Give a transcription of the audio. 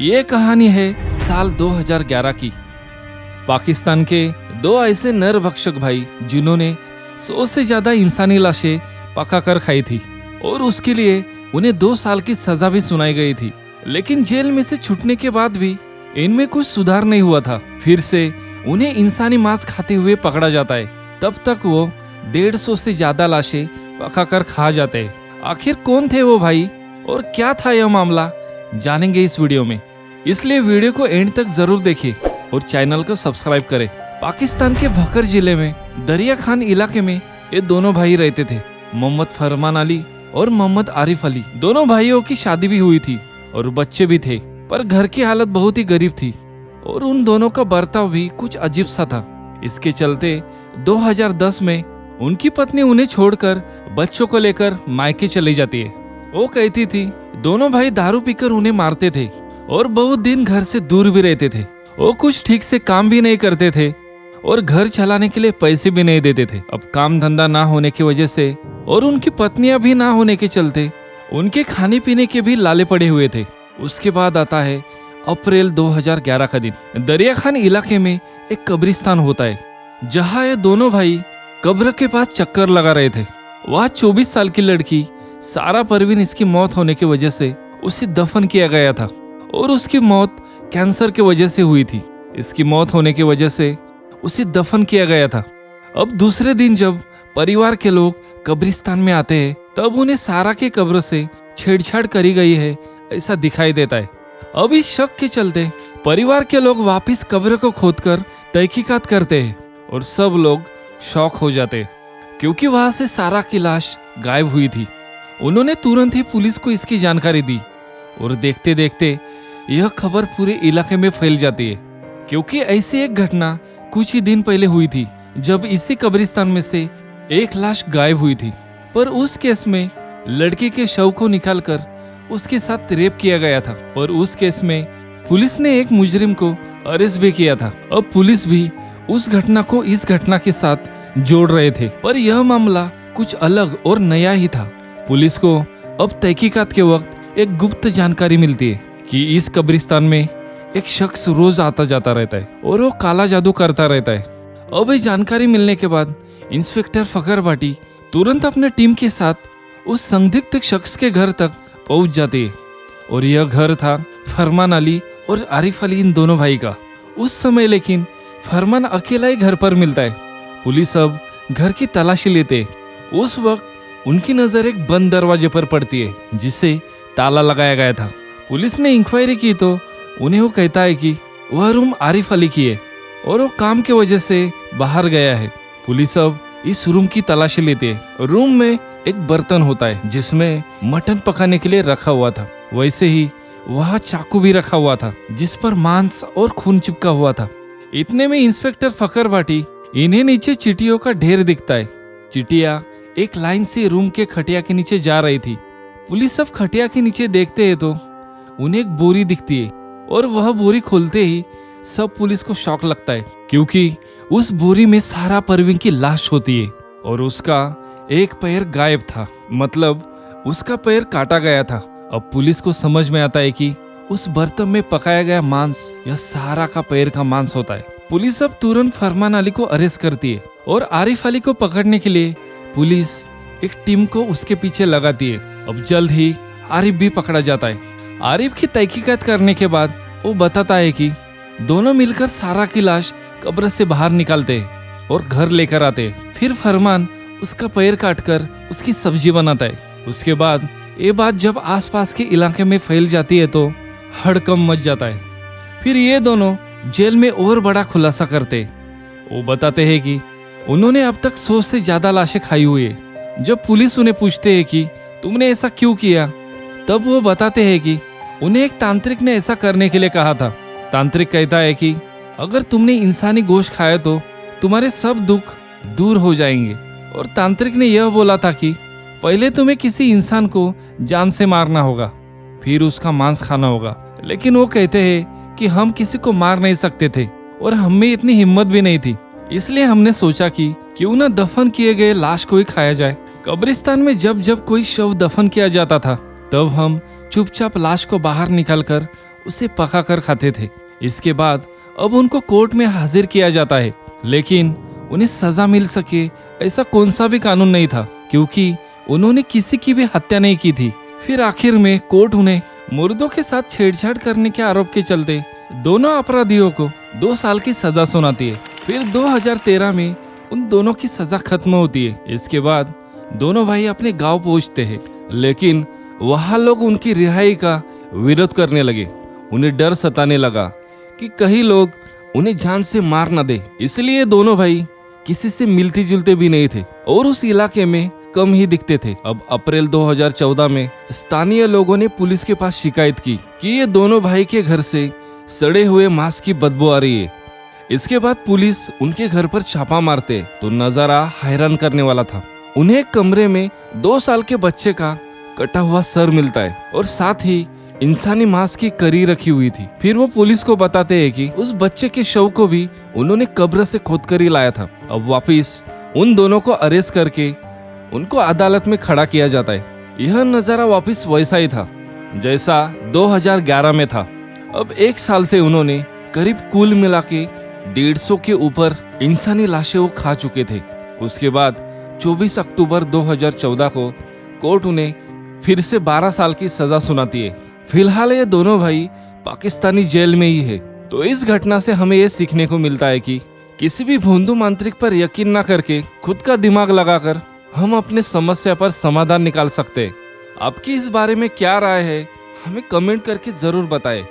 ये कहानी है साल 2011 की। पाकिस्तान के दो ऐसे नर भक्षक भाई जिन्होंने 100 से ज्यादा इंसानी लाशें पकाकर खाई थी और उसके लिए उन्हें 2 साल की सजा भी सुनाई गई थी। लेकिन जेल में से छूटने के बाद भी इनमें कुछ सुधार नहीं हुआ था। फिर से उन्हें इंसानी मांस खाते हुए पकड़ा जाता है। तब तक वो 150 से ज्यादा लाशें पकाकर खा जाते हैं। आखिर कौन थे वो भाई और क्या था यह मामला, जानेंगे इस वीडियो में। इसलिए वीडियो को एंड तक जरूर देखिए और चैनल को सब्सक्राइब करें। पाकिस्तान के भकर जिले में दरिया खान इलाके में ये दोनों भाई रहते थे, मोहम्मद फरमान अली और मोहम्मद आरिफ अली। दोनों भाइयों की शादी भी हुई थी और बच्चे भी थे, पर घर की हालत बहुत ही गरीब थी और उन दोनों का बर्ताव भी कुछ अजीब सा था। इसके चलते 2010 में उनकी पत्नी उन्हें छोड़कर बच्चों को लेकर मायके चली जाती है। वो कहती थी दोनों भाई दारू पीकर उन्हें मारते थे और बहुत दिन घर से दूर भी रहते थे। वो कुछ ठीक से काम भी नहीं करते थे और घर चलाने के लिए पैसे भी नहीं देते थे। अब काम धंधा ना होने की वजह से और उनकी पत्नियां भी ना होने के चलते उनके खाने पीने के भी लाले पड़े हुए थे। उसके बाद आता है अप्रैल 2011 का दिन। दरिया खान इलाके में एक कब्रिस्तान होता है जहाँ ये दोनों भाई कब्र के पास चक्कर लगा रहे थे। वहाँ 24 साल की लड़की सारा परवीन इसकी मौत होने की वजह से उसे दफन किया गया था और उसकी मौत कैंसर की वजह से हुई थी। इसकी मौत होने की वजह से उसे दफन किया गया था। अब दूसरे दिन जब परिवार के लोग कब्रिस्तान में आते हैं तब उन्हें सारा के कब्र से छेड़छाड़ करी गई है ऐसा दिखाई देता है। अब इस शक के चलते परिवार के लोग वापस कब्र को खोदकर तहकीकात करते हैं और सब लोग शॉक हो जाते हैं क्योंकि वहां से सारा की लाश गायब हुई थी। उन्होंने तुरंत ही पुलिस को इसकी जानकारी दी और देखते देखते यह खबर पूरे इलाके में फैल जाती है क्योंकि ऐसी एक घटना कुछ ही दिन पहले हुई थी जब इसी कब्रिस्तान में से एक लाश गायब हुई थी। पर उस केस में लड़की के शव को निकालकर उसके साथ रेप किया गया था। पर उस केस में पुलिस ने एक मुजरिम को अरेस्ट भी किया था। अब पुलिस भी उस घटना को इस घटना के साथ जोड़ रहे थे, पर यह मामला कुछ अलग और नया ही था। पुलिस को अब तहकीकात के वक्त एक गुप्त जानकारी मिलती है कि इस कब्रिस्तान में एक शख्स रोज आता जाता रहता है और वो काला जादू करता रहता है। अब ये जानकारी मिलने के बाद इंस्पेक्टर फखर भाटी तुरंत अपने टीम के साथ उस संदिग्ध शख्स के घर तक पहुंच जाती है और यह घर था फरमान अली और आरिफ अली, इन दोनों भाई का। उस समय लेकिन फरमान अकेला ही घर पर मिलता है। पुलिस अब घर की तलाशी लेते है। उस वक्त उनकी नजर एक बंद दरवाजे पर पड़ती है जिसे ताला लगाया गया था। पुलिस ने इंक्वायरी की तो उन्हें वो कहता है कि वह रूम आरिफ अली की है और वो काम की वजह से बाहर गया है। पुलिस अब इस रूम की तलाशी लेती है। रूम में एक बर्तन होता है जिसमें मटन पकाने के लिए रखा हुआ था। वैसे ही वहाँ चाकू भी रखा हुआ था जिस पर मांस और खून चिपका हुआ था। इतने में इंस्पेक्टर फखर भाटी इन्हें नीचे चिट्ठियों का ढेर दिखता है। चिट्ठियां एक लाइन से रूम के खटिया के नीचे जा रही थी। पुलिस सब खटिया के नीचे देखते हैं तो उन्हें एक बोरी दिखती है और वह बोरी खोलते ही सब पुलिस को शॉक लगता है क्योंकि उस बोरी में सारा परवीन की लाश होती है और उसका एक पैर गायब था, मतलब उसका पैर काटा गया था। अब पुलिस को समझ में आता है कि उस बर्तन में पकाया गया मांस यह सारा का पैर का मांस होता है। पुलिस अब तुरंत फरमान अली को अरेस्ट करती है और आरिफ अली को पकड़ने के लिए पुलिस एक टीम को उसके पीछे लगाती है। अब जल्द ही आरिफ भी पकड़ा जाता है। आरिफ की तहकीकात करने के बाद वो बताता है कि दोनों मिलकर सारा की लाश कब्र से बाहर निकालते हैं और घर लेकर आते हैं। फिर फरमान उसका पैर काटकर उसकी सब्जी बनाता है। उसके बाद ये बात जब आसपास के इलाके में फैल जाती है तो हड़कंप मच जाता है। फिर ये दोनों जेल में और बड़ा खुलासा करते। वो बताते हैं कि उन्होंने अब तक 100 से ज्यादा लाशें खाई हुई है। जब पुलिस उन्हें पूछते हैं कि तुमने ऐसा क्यों किया, तब वो बताते हैं कि उन्हें एक तांत्रिक ने ऐसा करने के लिए कहा था। तांत्रिक कहता है कि अगर तुमने इंसानी गोश्त खाया तो तुम्हारे सब दुख दूर हो जाएंगे। और तांत्रिक ने यह बोला था कि पहले तुम्हें किसी इंसान को जान से मारना होगा, फिर उसका मांस खाना होगा। लेकिन वो कहते हैं कि हम किसी को मार नहीं सकते थे और हमें इतनी हिम्मत भी नहीं थी, इसलिए हमने सोचा कि क्यों न दफन किए गए लाश को ही खाया जाए। कब्रिस्तान में जब जब कोई शव दफन किया जाता था तब हम चुपचाप लाश को बाहर निकालकर उसे पका कर खाते थे। इसके बाद अब उनको कोर्ट में हाजिर किया जाता है, लेकिन उन्हें सजा मिल सके ऐसा कौन सा भी कानून नहीं था, क्योंकि उन्होंने किसी की भी हत्या नहीं की थी। फिर आखिर में कोर्ट उन्हें मुर्दों के साथ छेड़छाड़ करने के आरोप के चलते दोनों अपराधियों को 2 साल की सजा सुनाती है। फिर 2013 में उन दोनों की सजा खत्म होती है। इसके बाद दोनों भाई अपने गांव पहुंचते हैं, लेकिन वहां लोग उनकी रिहाई का विरोध करने लगे। उन्हें डर सताने लगा कि कहीं लोग उन्हें जान से मार न दे, इसलिए दोनों भाई किसी से मिलते जुलते भी नहीं थे और उस इलाके में कम ही दिखते थे। अब अप्रैल 2014 में स्थानीय लोगों ने पुलिस के पास शिकायत की कि ये दोनों भाई के घर से सड़े हुए मांस की बदबू आ रही है। इसके बाद पुलिस उनके घर पर छापा मारते तो नजारा हैरान करने वाला था। उन्हें एक कमरे में 2 साल के बच्चे का कटा हुआ सर मिलता है और साथ ही इंसानी मांस की करी रखी हुई थी। फिर वो पुलिस को बताते हैं कि उस बच्चे के शव को भी उन्होंने कब्र से खोद कर ही लाया था। अब वापिस उन दोनों को अरेस्ट करके उनको अदालत में खड़ा किया जाता है। यह नजारा वापिस वैसा ही था जैसा 2011 में था। अब 1 साल से उन्होंने करीब कुल मिला के 150 के ऊपर इंसानी लाशें वो खा चुके थे। उसके बाद 24 अक्टूबर 2014 को कोर्ट उन्हें फिर से 12 साल की सजा सुनाती है। फिलहाल ये दोनों भाई पाकिस्तानी जेल में ही है। तो इस घटना से हमें ये सीखने को मिलता है कि किसी भी भोंदू मांत्रिक पर यकीन न करके खुद का दिमाग लगाकर हम अपने समस्या पर समाधान निकाल सकते हैं। आपकी इस बारे में क्या राय है, हमें कमेंट करके जरूर बताएं।